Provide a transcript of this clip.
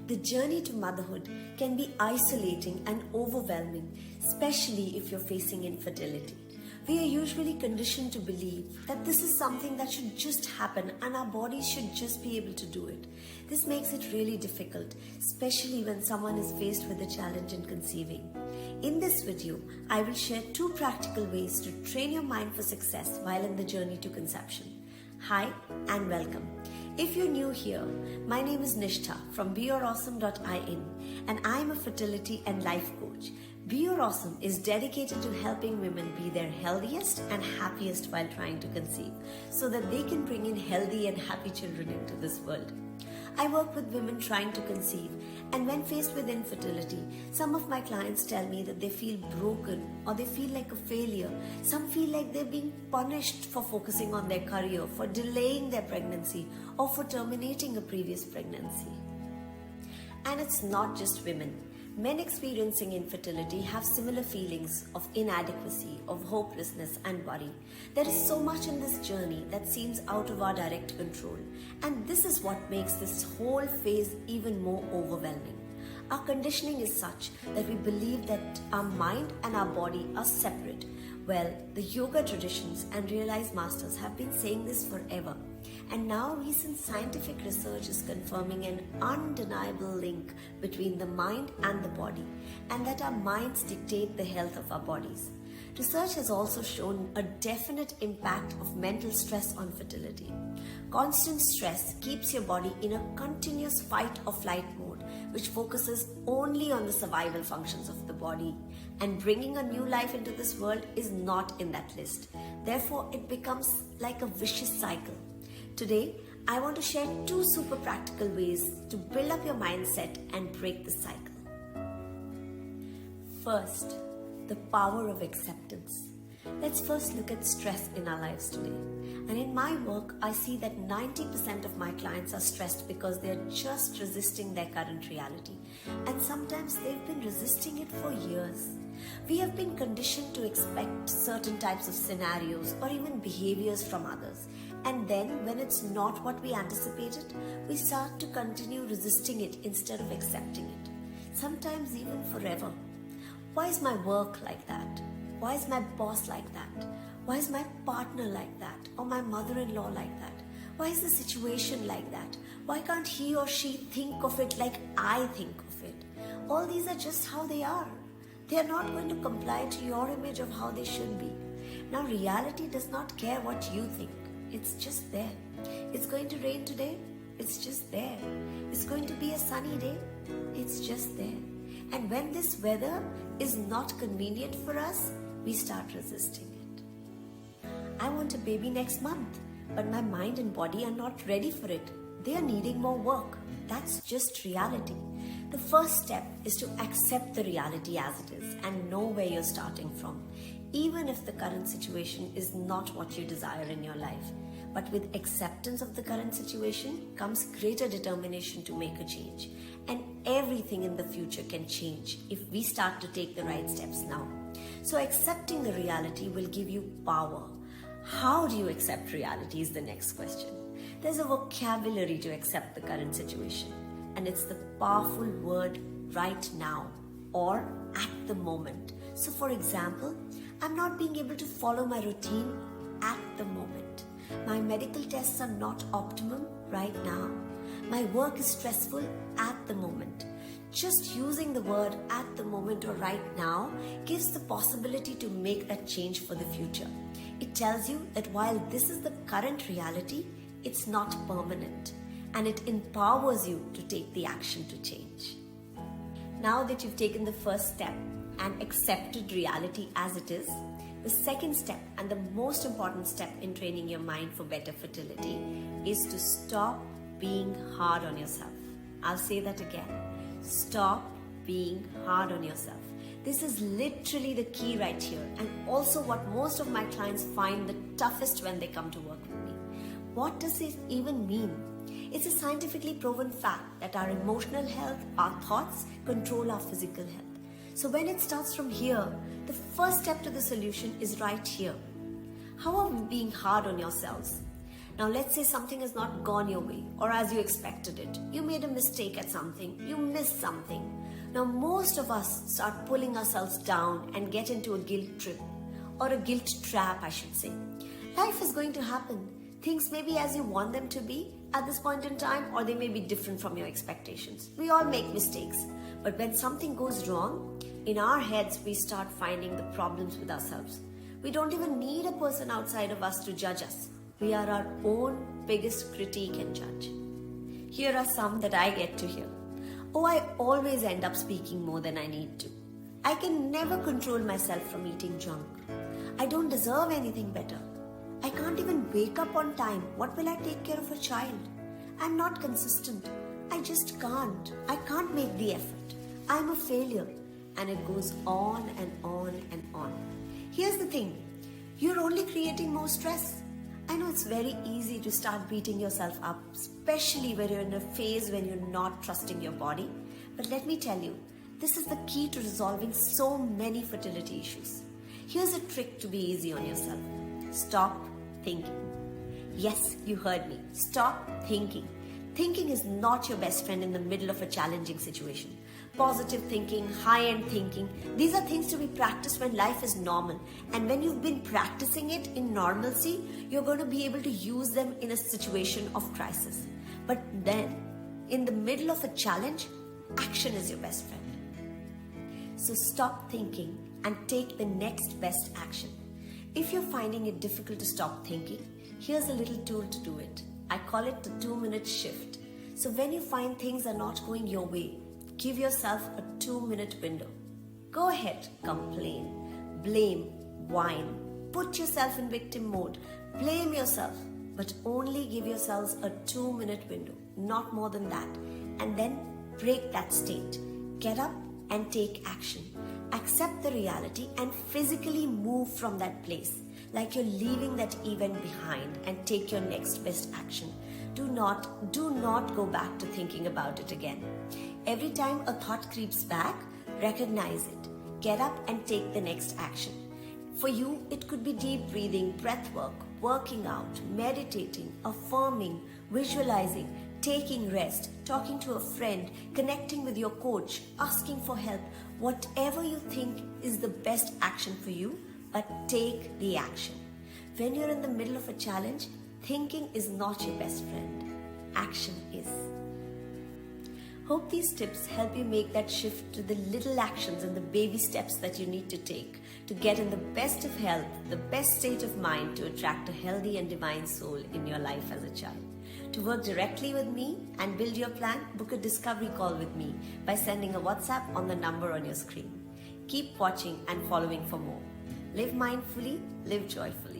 The journey to motherhood can be isolating and overwhelming, especially if you're facing infertility. We are usually conditioned to believe that this is something that should just happen and our bodies should just be able to do it. This makes it really difficult, especially when someone is faced with a challenge in conceiving. In this video, I will share 2 practical ways to train your mind for success while in the journey to conception. Hi and welcome. If you're new here, my name is Nishtha from BeYourAwesome.in and I'm a fertility and life coach. Be Your Awesome is dedicated to helping women be their healthiest and happiest while trying to conceive so that they can bring in healthy and happy children into this world. I work with women trying to conceive, and when faced with infertility, some of my clients tell me that they feel broken or they feel like a failure. Some feel like they're being punished for focusing on their career, for delaying their pregnancy, or for terminating a previous pregnancy. And it's not just women. Men experiencing infertility have similar feelings of inadequacy, of hopelessness and worry. There is so much in this journey that seems out of our direct control, and this is what makes this whole phase even more overwhelming. Our conditioning is such that we believe that our mind and our body are separate. Well, the yoga traditions and realized masters have been saying this forever. And now recent scientific research is confirming an undeniable link between the mind and the body, and that our minds dictate the health of our bodies. Research has also shown a definite impact of mental stress on fertility. Constant stress keeps your body in a continuous fight or flight mode, which focuses only on the survival functions of the body. And bringing a new life into this world is not in that list. Therefore, it becomes like a vicious cycle. Today, I want to share 2 super practical ways to build up your mindset and break the cycle. First, the power of acceptance. Let's first look at stress in our lives today. And in my work, I see that 90% of my clients are stressed because they're just resisting their current reality. And sometimes they've been resisting it for years. We have been conditioned to expect certain types of scenarios or even behaviors from others. And then when it's not what we anticipated, we start to continue resisting it instead of accepting it. Sometimes even forever. Why is my work like that? Why is my boss like that? Why is my partner like that? Or my mother-in-law like that? Why is the situation like that? Why can't he or she think of it like I think of it? All these are just how they are. They are not going to comply to your image of how they should be. Now, reality does not care what you think. It's just there. It's going to rain today. It's just there. It's going to be a sunny day. It's just there. And when this weather is not convenient for us, we start resisting it. I want a baby next month, but my mind and body are not ready for it. They are needing more work. That's just reality. The first step is to accept the reality as it is and know where you're starting from, even if the current situation is not what you desire in your life. But with acceptance of the current situation comes greater determination to make a change. And everything in the future can change if we start to take the right steps now. So accepting the reality will give you power. How do you accept reality is the next question. There's a vocabulary to accept the current situation, and it's the powerful word right now or at the moment. So for example, I'm not being able to follow my routine at the moment. My medical tests are not optimum right now. My work is stressful at the moment. Just using the word at the moment or right now gives the possibility to make that change for the future. It tells you that while this is the current reality, it's not permanent, and it empowers you to take the action to change. Now that you've taken the first step and accepted reality as it is, the second step and the most important step in training your mind for better fertility is to stop being hard on yourself. I'll say that again. Stop being hard on yourself. This is literally the key right here, and also what most of my clients find the toughest when they come to work with me. What does it even mean? It's a scientifically proven fact that our emotional health, our thoughts, control our physical health. So when it starts from here, the first step to the solution is right here. How are we being hard on yourselves? Now, let's say something has not gone your way or as you expected it. You made a mistake at something, you missed something. Now, most of us start pulling ourselves down and get into a guilt trip, or a guilt trap, I should say. Life is going to happen. Things may be as you want them to be at this point in time, or they may be different from your expectations. We all make mistakes. But when something goes wrong, in our heads, we start finding the problems with ourselves. We don't even need a person outside of us to judge us. We are our own biggest critique and judge. Here are some that I get to hear. Oh, I always end up speaking more than I need to. I can never control myself from eating junk. I don't deserve anything better. I can't even wake up on time. What will I take care of a child? I'm not consistent. I just can't. I can't make the effort. I'm a failure. And it goes on and on and on. Here's the thing. You're only creating more stress. I know it's very easy to start beating yourself up, especially when you're in a phase when you're not trusting your body. But let me tell you, this is the key to resolving so many fertility issues. Here's a trick to be easy on yourself. Stop thinking. Yes, you heard me. Stop thinking. Thinking is not your best friend in the middle of a challenging situation. Positive thinking, high-end thinking, these are things to be practiced when life is normal. And when you've been practicing it in normalcy, you're going to be able to use them in a situation of crisis. But then, in the middle of a challenge, action is your best friend. So stop thinking and take the next best action. If you're finding it difficult to stop thinking, here's a little tool to do it. I call it the 2-minute shift. So when you find things are not going your way, give yourself a 2-minute window. Go ahead, complain, blame, whine, put yourself in victim mode, blame yourself, but only give yourselves a 2-minute window, not more than that. And then break that state. Get up and take action. Accept the reality and physically move from that place, like you're leaving that event behind, and take your next best action. Do not go back to thinking about it again. Every time a thought creeps back, recognize it. Get up and take the next action. For you, it could be deep breathing, breath work, working out, meditating, affirming, visualizing, taking rest, talking to a friend, connecting with your coach, asking for help, whatever you think is the best action for you, but take the action. When you're in the middle of a challenge, thinking is not your best friend. Action is. Hope these tips help you make that shift to the little actions and the baby steps that you need to take to get in the best of health, the best state of mind to attract a healthy and divine soul in your life as a child. To work directly with me and build your plan, book a discovery call with me by sending a WhatsApp on the number on your screen. Keep watching and following for more. Live mindfully, live joyfully.